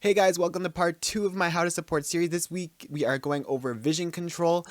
Hey guys, welcome to part 2 of my How to Support series. This week we are going over vision control.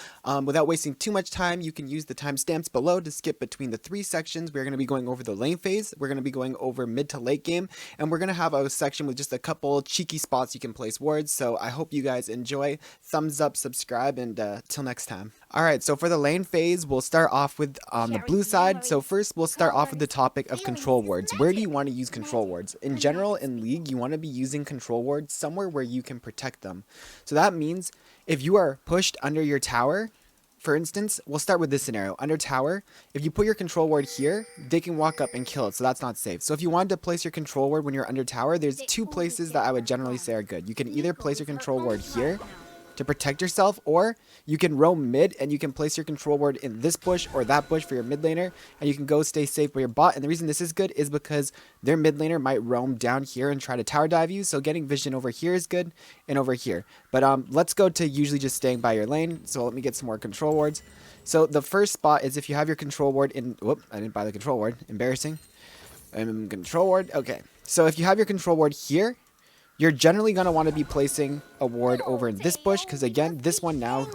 Without wasting too much time, you can use the timestamps below to skip between the 3 sections. We're going to be going over the lane phase, we're going to be going over mid to late game, and we're going to have a section with just a couple cheeky spots you can place wards. So I hope you guys enjoy. Thumbs up, subscribe, and till next time. Alright, so for the lane phase, we'll start off with on the blue side. So first we'll start off with the topic of control wards. Where do you want to use control wards? In general, in League, you want to be using control wards somewhere where you can protect them. So that means if you are pushed under your tower, for instance, we'll start with this scenario. Under tower, if you put your control ward here, they can walk up and kill it, so that's not safe. So if you wanted to place your control ward when you're under tower, there's 2 places that I would generally say are good. You can either place your control ward here to protect yourself, or you can roam mid and you can place your control ward in this bush or that bush for your mid laner, and you can go stay safe by your bot. And the reason this is good is because their mid laner might roam down here and try to tower dive you, so getting vision over here is good, and over here. But let's go to usually just staying by your lane. So let me get some more control wards. So the first spot is if you have your control ward in, whoop, I didn't buy the control ward, embarrassing. Control ward, okay. So if you have your control ward here, you're generally going to want to be placing a ward over in this bush, because again, this one now,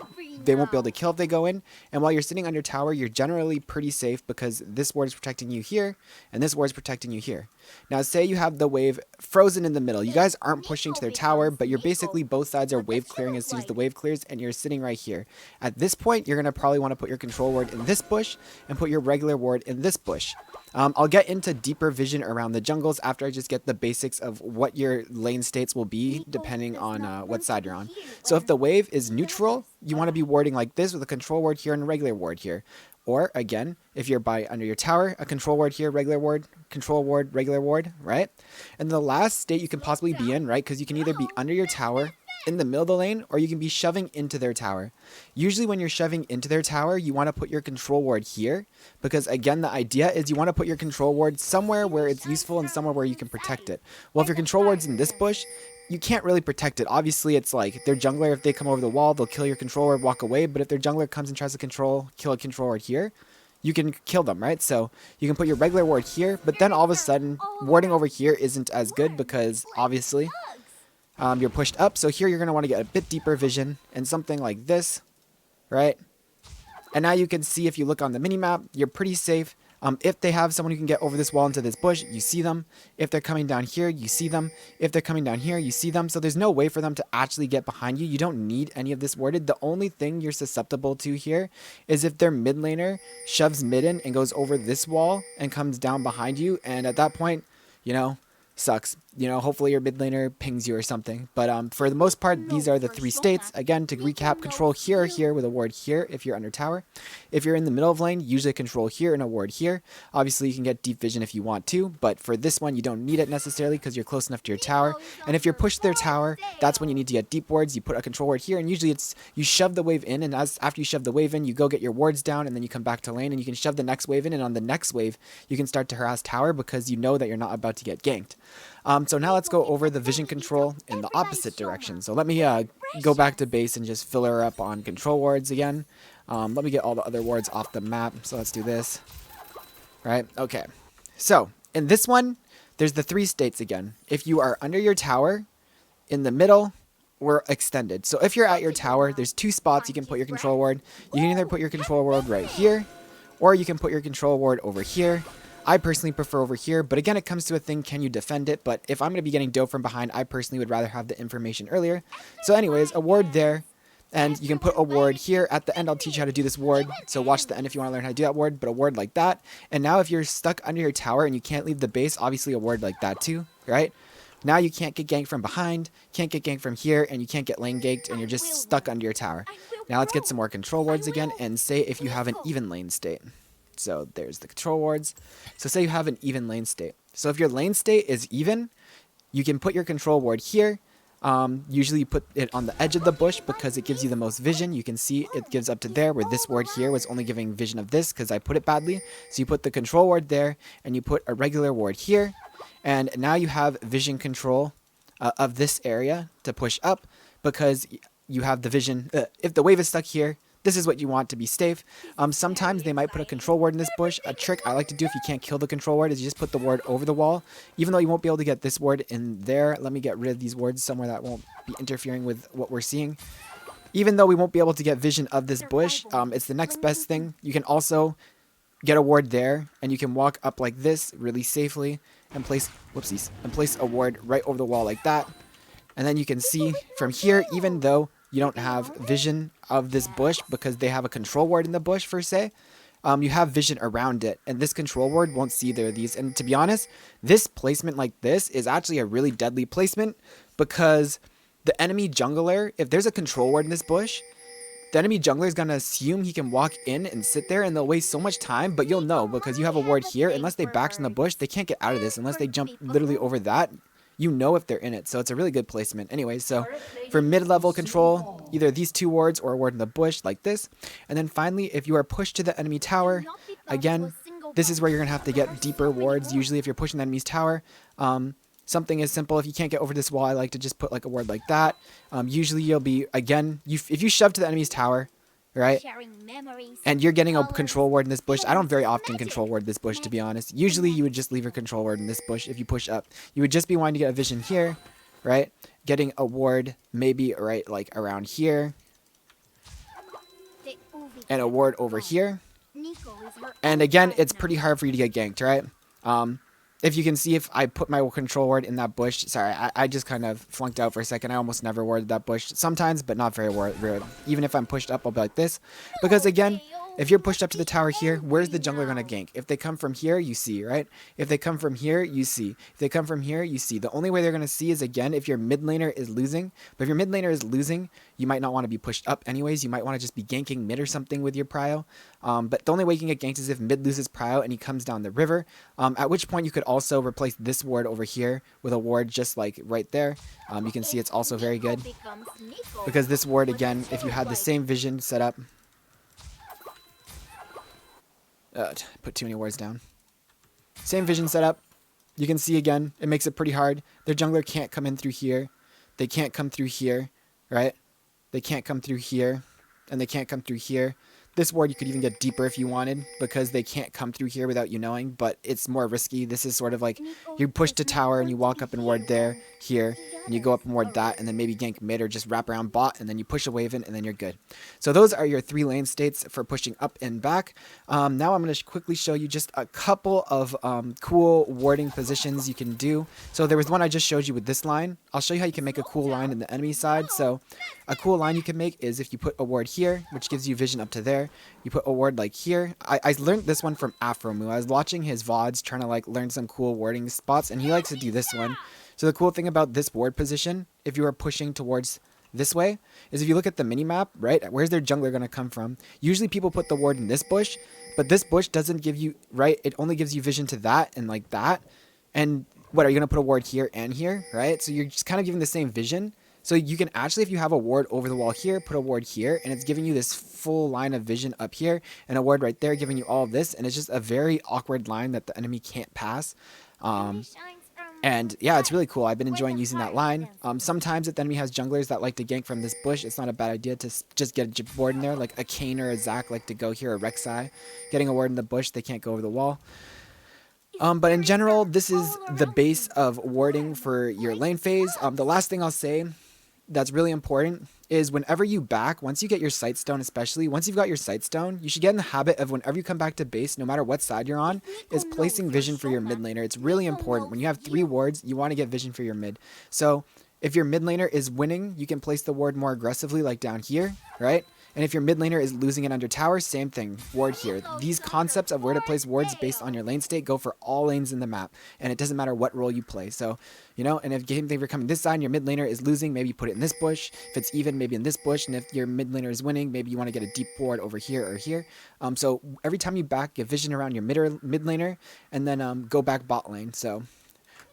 they won't be able to kill if they go in. And while you're sitting under tower, you're generally pretty safe because this ward is protecting you here, and this ward is protecting you here. Now, say you have the wave frozen in the middle. You guys aren't pushing to their tower, but you're basically, both sides are wave clearing as soon as the wave clears, and you're sitting right here. At this point, you're going to probably want to put your control ward in this bush and put your regular ward in this bush. I'll get into deeper vision around the jungles after I just get the basics of what your lane states will be depending on what side you're on. So if the wave is neutral, you want to be warding like this with a control ward here and a regular ward here. Or again, if you're by under your tower, a control ward here, regular ward, control ward, regular ward, right? And the last state you can possibly be in, right? Because you can either be under your tower in the middle of the lane, or you can be shoving into their tower. Usually when you're shoving into their tower, you want to put your control ward here, because again, the idea is you want to put your control ward somewhere where it's useful and somewhere where you can protect it. Well, if your control ward's in this bush, you can't really protect it. Obviously, it's like their jungler, if they come over the wall, they'll kill your control ward, walk away. But if their jungler comes and tries to kill a control ward here, you can kill them, right? So you can put your regular ward here, but then all of a sudden, warding over here isn't as good because obviously you're pushed up. So here you're going to want to get a bit deeper vision and something like this, right? And now you can see, if you look on the minimap, you're pretty safe. If they have someone who can get over this wall into this bush, you see them. If they're coming down here, you see them. If they're coming down here, you see them. So there's no way for them to actually get behind you. You don't need any of this warded. The only thing you're susceptible to here is if their mid laner shoves mid in and goes over this wall and comes down behind you. And at that point, you know, sucks. You know, hopefully your mid laner pings you or something. But for the most part, these are the 3 states. Again, to recap, control here or here with a ward here if you're under tower. If you're in the middle of lane, usually control here and a ward here. Obviously, you can get deep vision if you want to, but for this one, you don't need it necessarily because you're close enough to your tower. And if you're pushed to their tower, that's when you need to get deep wards. You put a control ward here, and usually it's you shove the wave in, and after you shove the wave in, you go get your wards down, and then you come back to lane, and you can shove the next wave in, and on the next wave, you can start to harass tower because you know that you're not about to get ganked. So now let's go over the vision control in the opposite direction. So let me go back to base and just fill her up on control wards again. Let me get all the other wards off the map. So let's do this. Right? Okay. So in this one, there's the 3 states again. If you are under your tower, in the middle, we're extended. So if you're at your tower, there's 2 spots you can put your control ward. You can either put your control ward right here, or you can put your control ward over here. I personally prefer over here, but again, it comes to a thing, can you defend it? But if I'm going to be getting dove from behind, I personally would rather have the information earlier. So anyways, a ward there, and you can put a ward here. At the end, I'll teach you how to do this ward, so watch the end if you want to learn how to do that ward, but a ward like that. And now if you're stuck under your tower and you can't leave the base, obviously a ward like that too, right? Now you can't get ganked from behind, can't get ganked from here, and you can't get lane ganked, and you're just stuck under your tower. Now let's get some more control wards again, and say if you have an even lane state. So there's the control wards. So say you have an even lane state. So if your lane state is even, you can put your control ward here. Usually you put it on the edge of the bush because it gives you the most vision. You can see it gives up to there, where this ward here was only giving vision of this because I put it badly. So you put the control ward there, and you put a regular ward here. And now you have vision control of this area to push up because you have the vision. If the wave is stuck here, this is what you want to be safe. Sometimes they might put a control ward in this bush. A trick I like to do if you can't kill the control ward is you just put the ward over the wall. Even though you won't be able to get this ward in there, let me get rid of these wards somewhere that won't be interfering with what we're seeing. Even though we won't be able to get vision of this bush, it's the next best thing. You can also get a ward there, and you can walk up like this really safely and place, whoopsies, and place a ward right over the wall like that. And then you can see from here, even though you don't have vision of this bush because they have a control ward in the bush per se, you have vision around it, and this control ward won't see either of these. And to be honest, this placement like this is actually a really deadly placement because the enemy jungler, if there's a control ward in this bush, the enemy jungler is going to assume he can walk in and sit there, and they'll waste so much time, but you'll know because you have a ward here. Unless they back in the bush, they can't get out of this unless they jump literally over that. You know if they're in it, so it's a really good placement. Anyway, so for mid-level control, either these two wards or a ward in the bush like this. And then finally, if you are pushed to the enemy tower, again, this is where you're going to have to get deeper wards. Usually if you're pushing the enemy's tower, something as simple, if you can't get over this wall, I like to just put like a ward like that. Usually you'll be, again, if you shove to the enemy's tower, right, and you're getting a control ward in this bush. I don't very often control ward this bush, to be honest. Usually you would just leave your control ward in this bush if you push up. You would just be wanting to get a vision here, right, getting a ward maybe right like around here, and a ward over here. And again, it's pretty hard for you to get ganked, right? If you can see, if I put my control ward in that bush, sorry, I just kind of flunked out for a second. I almost never warded that bush. Sometimes, but not very rare. Even if I'm pushed up, I'll be like this. Because again, if you're pushed up to the tower here, where's the jungler going to gank? If they come from here, you see, right? If they come from here, you see. If they come from here, you see. The only way they're going to see is, again, if your mid laner is losing. But if your mid laner is losing, you might not want to be pushed up anyways. You might want to just be ganking mid or something with your prio. But the only way you can get ganked is if mid loses prio and he comes down the river. At which point you could also replace this ward over here with a ward just like right there. You can see it's also very good. Because this ward, again, if you had the same vision set up, put too many wards down. Same vision setup. You can see again, it makes it pretty hard. Their jungler can't come in through here. They can't come through here, right? They can't come through here, and they can't come through here. This ward you could even get deeper if you wanted, because they can't come through here without you knowing, but it's more risky. This is sort of like you push to tower and you walk up and ward there, here, and you go up and ward that, and then maybe gank mid or just wrap around bot, and then you push a wave in, and then you're good. So those are your 3 lane states for pushing up and back. Now I'm going to quickly show you just a couple of cool warding positions you can do. So there was one I just showed you with this line. I'll show you how you can make a cool line in the enemy side. So a cool line you can make is if you put a ward here, which gives you vision up to there. You put a ward like here. I learned this one from Afromu. I was watching his VODs trying to like learn some cool warding spots, and he likes to do this one. So the cool thing about this ward position, if you are pushing towards this way, is if you look at the mini map, right, where's their jungler going to come from? Usually people put the ward in this bush, but this bush doesn't give you, right, it only gives you vision to that and like that. And what, are you going to put a ward here and here, right? So you're just kind of giving the same vision. So you can actually, if you have a ward over the wall here, put a ward here, and it's giving you this full line of vision up here, and a ward right there giving you all of this, and it's just a very awkward line that the enemy can't pass. And yeah, it's really cool. I've been enjoying using that line. Sometimes if the enemy has junglers that like to gank from this bush, it's not a bad idea to just get a ward in there, like a Kane or a Zac like to go here, or Rek'Sai. Getting a ward in the bush, they can't go over the wall. But in general, this is the base of warding for your lane phase. The last thing I'll say that's really important is whenever you back, once you get your sight stone, especially once you've got your sight stone, you should get in the habit of whenever you come back to base, no matter what side you're on, is placing vision for your mid laner. It's really important. When you have 3 wards, you want to get vision for your mid. So if your mid laner is winning, you can place the ward more aggressively, like down here, right? And if your mid laner is losing it under tower, same thing, ward here. These concepts of where to place wards based on your lane state go for all lanes in the map, and it doesn't matter what role you play. So, you know, and if you're coming this side and your mid laner is losing, maybe you put it in this bush. If it's even, maybe in this bush. And if your mid laner is winning, maybe you want to get a deep ward over here or here. So every time you back, get vision around your mid laner, and then go back bot lane. So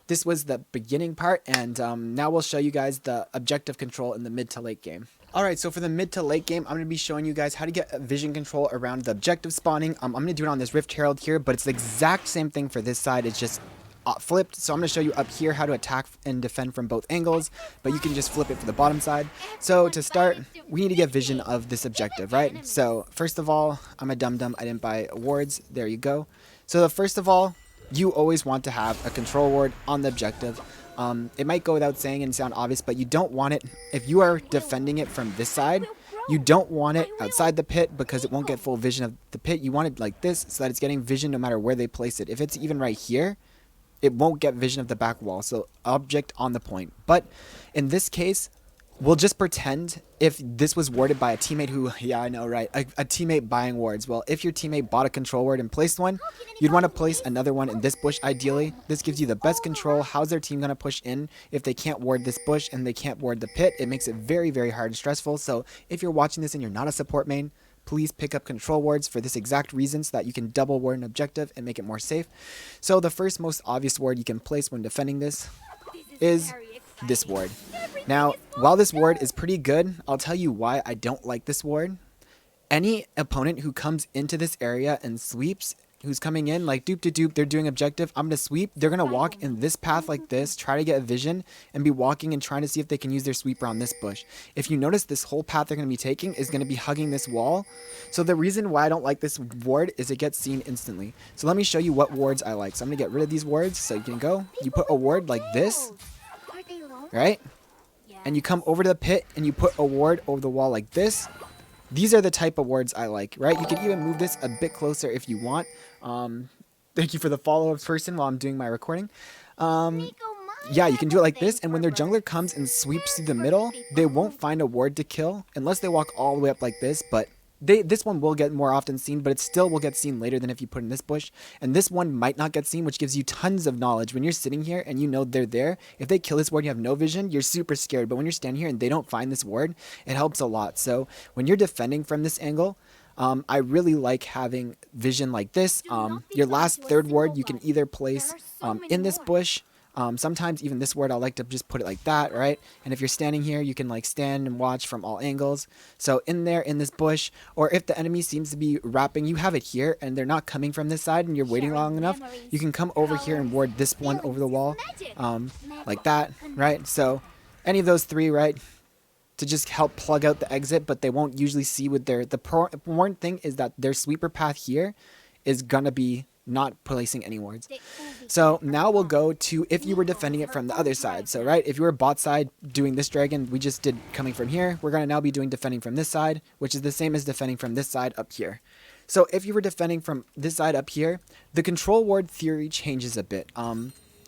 this was the beginning part, and now we'll show you guys the objective control in the mid to late game. Alright, so for the mid to late game, I'm going to be showing you guys how to get vision control around the objective spawning. I'm going to do it on this Rift Herald here, but it's the exact same thing for this side. It's just flipped. So I'm going to show you up here how to attack and defend from both angles, but you can just flip it for the bottom side. So to start, we need to get vision of this objective, right? So first of all, I'm a dum-dum. I didn't buy wards. There you go. So first of all, you always want to have a control ward on the objective. It might go without saying and sound obvious, but you don't want it, if you are defending it from this side, you don't want it outside the pit because it won't get full vision of the pit. You want it like this so that it's getting vision no matter where they place it. If it's even right here, it won't get vision of the back wall. So object on the point. But in this case, we'll just pretend if this was warded by a teammate who, yeah, I know, right? A teammate buying wards. Well, if your teammate bought a control ward and placed one, you'd want to place another one in this bush ideally. This gives you the best control. How's their team going to push in if they can't ward this bush and they can't ward the pit? It makes it very, very hard and stressful. So if you're watching this and you're not a support main, please pick up control wards for this exact reason so that you can double ward an objective and make it more safe. So the first most obvious ward you can place when defending this is this ward. Now, while this ward is pretty good, I'll tell you why I don't like this ward. Any opponent who comes into this area and sweeps, who's coming in like doop to doop, they're doing objective, I'm going to sweep, they're going to walk in this path like this, try to get a vision, and be walking and trying to see if they can use their sweeper on this bush. If you notice, this whole path they're going to be taking is going to be hugging this wall. So the reason why I don't like this ward is it gets seen instantly. So let me show you what wards I like. So I'm going to get rid of these wards. So you can go, you put a ward like this, right? And you come over to the pit and you put a ward over the wall like this. These are the type of wards I like, right? You can even move this a bit closer if you want. Thank you for the follow person while I'm doing my recording. Yeah, you can do it like this, and when their jungler comes and sweeps through the middle, they won't find a ward to kill unless they walk all the way up like this, but this one will get more often seen, but it still will get seen later than if you put in this bush. And this one might not get seen, which gives you tons of knowledge. When you're sitting here and you know they're there, if they kill this ward and you have no vision, you're super scared. But when you're standing here and they don't find this ward, it helps a lot. So when you're defending from this angle, I really like having vision like this. Your last third ward you can either place in this bush. Sometimes even this ward I like to just put it like that, right? And if you're standing here, you can like stand and watch from all angles. So in there, in this bush, or if the enemy seems to be wrapping, you have it here and they're not coming from this side and you're waiting long enough, you can come over here and ward this one over the wall, like that, right? So any of those three, right? To just help plug out the exit, but they won't usually see with the important thing is that their sweeper path here is gonna be not placing any wards. So now we'll go to if you were defending it from the other side. So right, if you were bot side doing this dragon, we just did coming from here, we're gonna now be doing defending from this side, which is the same as defending from this side up here. So if you were defending from this side up here, the control ward theory changes a bit.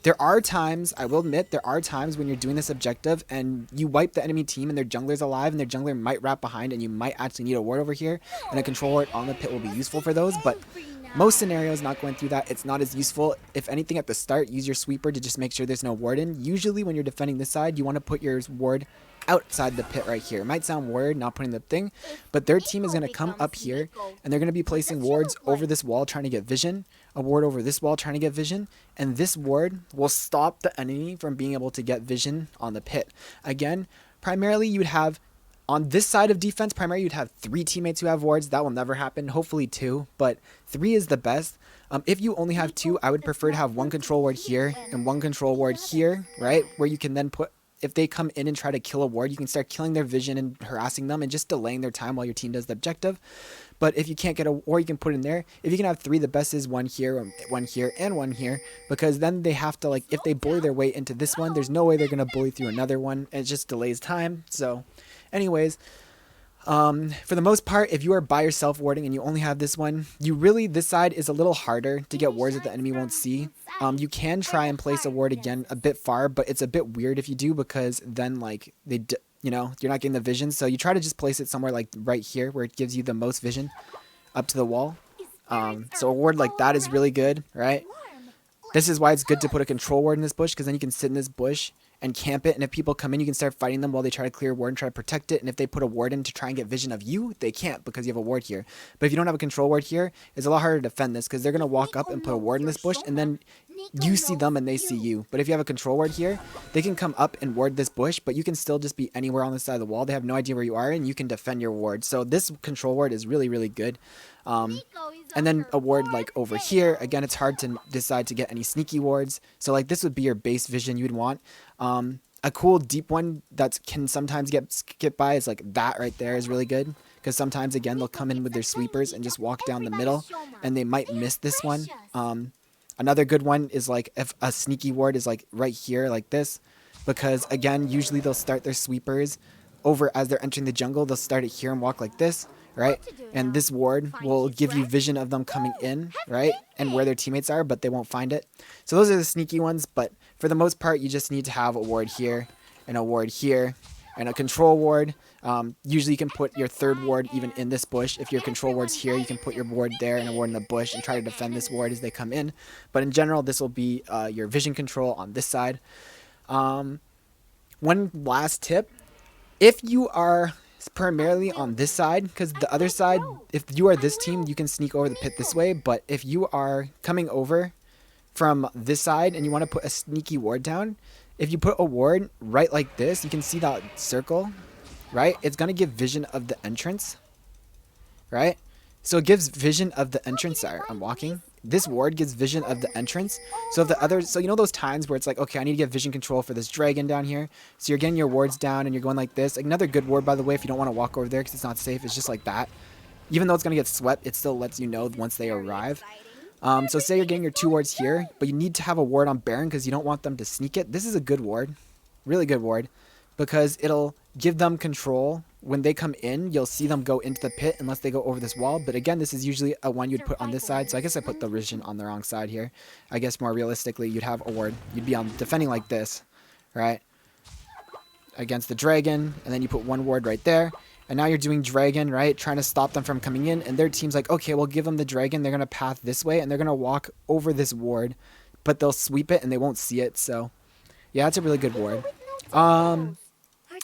There are times, I will admit, there are times when you're doing this objective and you wipe the enemy team and their jungler's alive and their jungler might wrap behind and you might actually need a ward over here, and a control ward on the pit will be useful for those, but most scenarios not going through that, it's not as useful. If anything, at the start, use your sweeper to just make sure there's no ward in. Usually when you're defending this side, you want to put your ward outside the pit right here. It might sound weird not putting the thing, but their team is going to come up here and they're going to be placing wards over this wall trying to get vision, a ward over this wall trying to get vision, and this ward will stop the enemy from being able to get vision on the pit. Again, primarily you would have on this side of defense, primarily you'd have 3 teammates who have wards. That will never happen. Hopefully 2, but 3 is the best. If you only have 2, I would prefer to have 1 control ward here and 1 control ward here, right? Where you can then put, if they come in and try to kill a ward, you can start killing their vision and harassing them and just delaying their time while your team does the objective. But if you can't get a, or you can put in there, if you can have 3, the best is 1 here, and 1 here, because then they have to, like, if they bully their way into this one, there's no way they're going to bully through another one. It just delays time. So anyways, for the most part, if you are by yourself warding and you only have this one, you really, this side is a little harder to get wards that the enemy won't see. You can try and place a ward again a bit far, but it's a bit weird if you do, because then like you know, you're not getting the vision. So you try to just place it somewhere like right here where it gives you the most vision up to the wall. So a ward like that is really good, right? This is why it's good to put a control ward in this bush, because then you can sit in this bush and camp it. And if people come in, you can start fighting them while they try to clear a ward and try to protect it. And if they put a ward in to try and get vision of you, they can't because you have a ward here. But if you don't have a control ward here, it's a lot harder to defend this because they're going to walk up and put a ward in this bush, and then you see them and they see you. But if you have a control ward here, they can come up and ward this bush, but you can still just be anywhere on the side of the wall. They have no idea where you are, and you can defend your ward. So this control ward is really, really good. And then a ward like over here, again, it's hard to decide to get any sneaky wards. So like this would be your base vision you'd want. A cool deep one that can sometimes get skipped by is like that right there is really good. Because sometimes, again, they'll come in with their sweepers and just walk down the middle, and they might miss this one. Another good one is like if a sneaky ward is like right here like this. Because, again, usually they'll start their sweepers over as they're entering the jungle. They'll start it here and walk like this, right? And this ward will give you vision of them coming in, right? And where their teammates are, but they won't find it. So those are the sneaky ones, but for the most part, you just need to have a ward here and a ward here and a control ward. Usually you can put your third ward even in this bush. If your control ward's here, you can put your ward there and a ward in the bush and try to defend this ward as they come in. But in general, this will be your vision control on this side. One last tip. If you are primarily on this side, because the other side, if you are this team, you can sneak over the pit this way. But if you are coming over from this side and you want to put a sneaky ward down, if you put a ward right like this, you can see that circle, right? It's going to give vision of the entrance, right? So it gives vision of the entrance. Sorry, I'm walking. This ward gives vision of the entrance. So if the others, so you know those times where it's like, okay, I need to get vision control for this dragon down here. So you're getting your wards down and you're going like this. Another good ward, by the way, if you don't want to walk over there because it's not safe, it's just like that. Even though it's going to get swept, it still lets you know once they arrive. So say you're getting your 2 wards here, but you need to have a ward on Baron because you don't want them to sneak it. This is a good ward, really good ward, because it'll give them control. When they come in, you'll see them go into the pit unless they go over this wall. But again, this is usually a one you'd put on this side. So I guess I put the vision on the wrong side here. I guess more realistically, you'd have a ward. You'd be on defending like this, right? Against the dragon, and then you put 1 ward right there. And now you're doing dragon, right? Trying to stop them from coming in. And their team's like, okay, we'll give them the dragon. They're going to path this way. And they're going to walk over this ward. But they'll sweep it and they won't see it. So, yeah, it's a really good ward.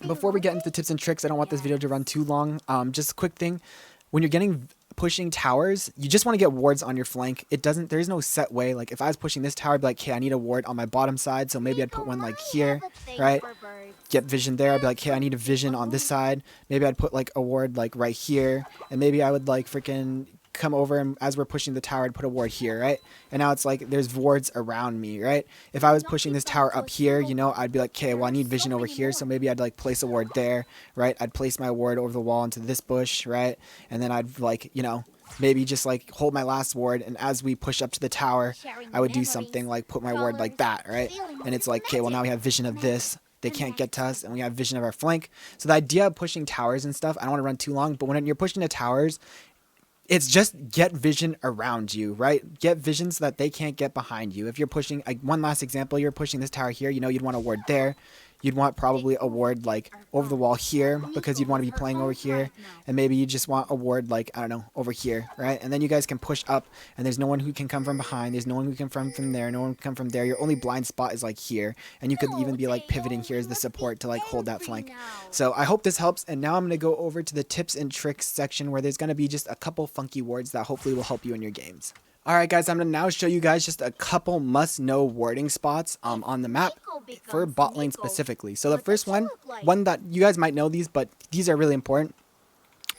Before we get into the tips and tricks, I don't want this video to run too long. Just a quick thing. When you're pushing towers, you just want to get wards on your flank. There is no set way. Like if I was pushing this tower, I'd be like, okay, I need a ward on my bottom side. So maybe I'd put one like here, right? Get vision there. I'd be like, hey, I need a vision on this side. Maybe I'd put like a ward like right here. And maybe I would like freaking come over, and as we're pushing the tower, I'd put a ward here, right? And now it's like there's wards around me, right? If I was pushing this tower up here, you know, I'd be like, okay, well, I need vision over here, so maybe I'd like place a ward there, right? I'd place my ward over the wall into this bush, right? And then I'd like, you know, maybe just like hold my last ward, and as we push up to the tower, I would do something like put my ward like that, right? And it's like, okay, well, now we have vision of this. They can't get to us, and we have vision of our flank. So the idea of pushing towers and stuff, I don't want to run too long, but when you're pushing the towers, it's just get vision around you, right? Get vision so that they can't get behind you. If you're pushing, like one last example, you're pushing this tower here, you know, you'd want a ward there. You'd want probably a ward like over the wall here because you'd want to be playing over here. And maybe you just want a ward like, I don't know, over here, right? And then you guys can push up, and there's no one who can come from behind. There's no one who can come from there. No one can come from there. Your only blind spot is like here. And you could even be like pivoting here as the support to like hold that flank. So I hope this helps. And now I'm going to go over to the tips and tricks section where there's going to be just a couple funky wards that hopefully will help you in your games. Alright guys, I'm going to now show you guys just a couple must-know warding spots on the map for bot lane specifically. So the first one that you guys might know these, but these are really important.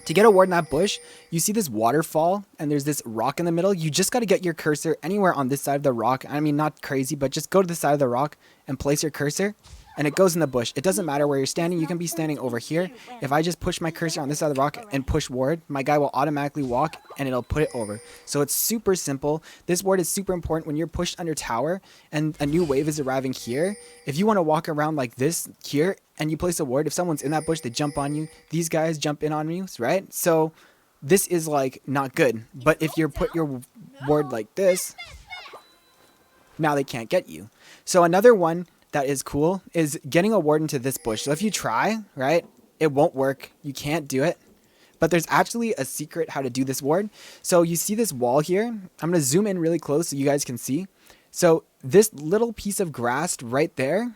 To get a ward in that bush, you see this waterfall and there's this rock in the middle. You just got to get your cursor anywhere on this side of the rock. I mean, not crazy, but just go to the side of the rock and place your cursor. And it goes in the bush. It doesn't matter where you're standing. You can be standing over here. If I just push my cursor on this side of the rock and push ward, my guy will automatically walk and it'll put it over. So it's super simple. This ward is super important when you're pushed under tower and a new wave is arriving here. If you want to walk around like this here and you place a ward, if someone's in that bush, they jump on you. These guys jump in on you, right? So this is like not good. But if you put your ward like this, now they can't get you. So another one that is cool is getting a ward into this bush. So if you try, right, it won't work. You can't do it. But there's actually a secret how to do this ward. So you see this wall here. I'm going to zoom in really close so you guys can see. So this little piece of grass right there,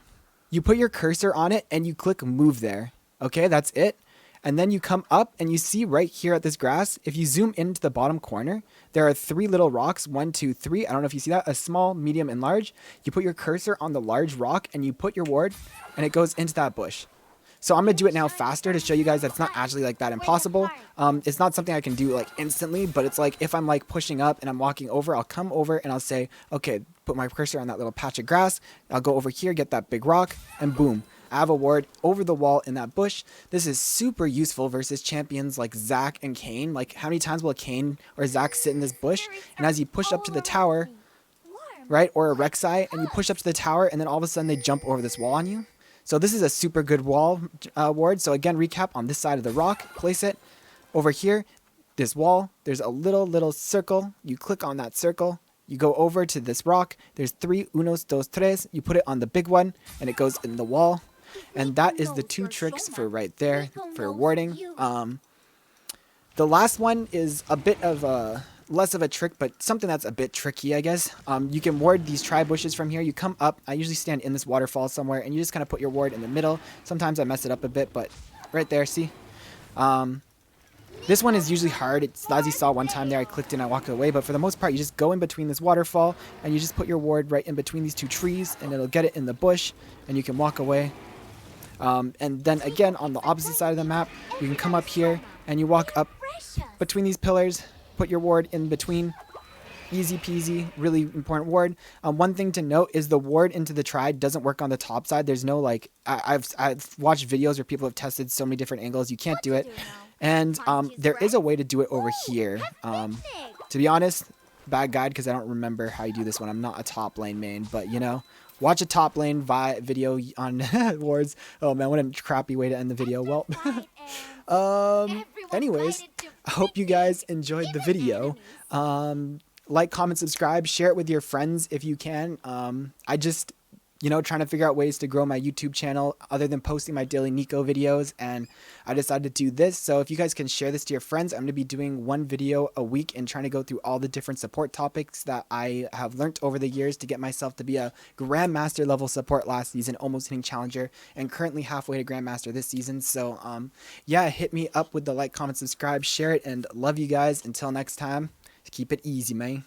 You put your cursor on it and you click move there. Okay, that's it. And then you come up and you see right here at this grass, if you zoom into the bottom corner, there are 3 little rocks, 1, 2, 3. I don't know if you see that, a small, medium, and large. You put your cursor on the large rock and you put your ward and it goes into that bush. So I'm going to do it now faster to show you guys that it's not actually like that impossible. It's not something I can do like instantly, but it's like if I'm like pushing up and I'm walking over, I'll come over and I'll say, okay, put my cursor on that little patch of grass. I'll go over here, get that big rock, and boom. I have a ward over the wall in that bush. This is super useful versus champions like Zac and Kayn. Like, how many times will a Kayn or Zac sit in this bush? And as you push up to the tower, right, or a Rek'Sai, and you push up to the tower, and then all of a sudden they jump over this wall on you. So this is a super good wall ward. So again, recap on this side of the rock. Place it over here. This wall, there's a little circle. You click on that circle. You go over to this rock. There's 3 unos, dos, tres. You put it on the big one, and it goes in the wall. And that is the 2 tricks for right there for warding. The last one is a bit of a less of a trick, but something that's a bit tricky, I guess. You can ward these tri bushes from here. You come up. I usually stand in this waterfall somewhere, and you just kind of put your ward in the middle. Sometimes I mess it up a bit, but right there, see? This one is usually hard. It's, as you saw one time there, I clicked and I walked away, but for the most part, you just go in between this waterfall, and you just put your ward right in between these 2 trees, and it'll get it in the bush, and you can walk away. And then again, on the opposite side of the map, you can come up here and you walk up between these pillars, put your ward in between. Easy peasy, really important ward. One thing to note is the ward into the tri doesn't work on the top side. There's no like, I've watched videos where people have tested so many different angles. You can't do it. And there is a way to do it over here. To be honest, bad guide because I don't remember how you do this one. I'm not a top lane main, but you know. Watch a top lane video on wards. Oh man, what a crappy way to end the video. Well, anyways, I hope you guys enjoyed the video. Like, comment, subscribe, share it with your friends if you can. I just, you know, trying to figure out ways to grow my YouTube channel other than posting my daily Neeko videos, and I decided to do this. So if you guys can share this to your friends, I'm going to be doing 1 video a week and trying to go through all the different support topics that I have learned over the years to get myself to be a Grandmaster level support last season, almost hitting Challenger, and currently halfway to Grandmaster this season. So yeah, hit me up with the like, comment, subscribe, share it, and love you guys. Until next time, keep it easy, man.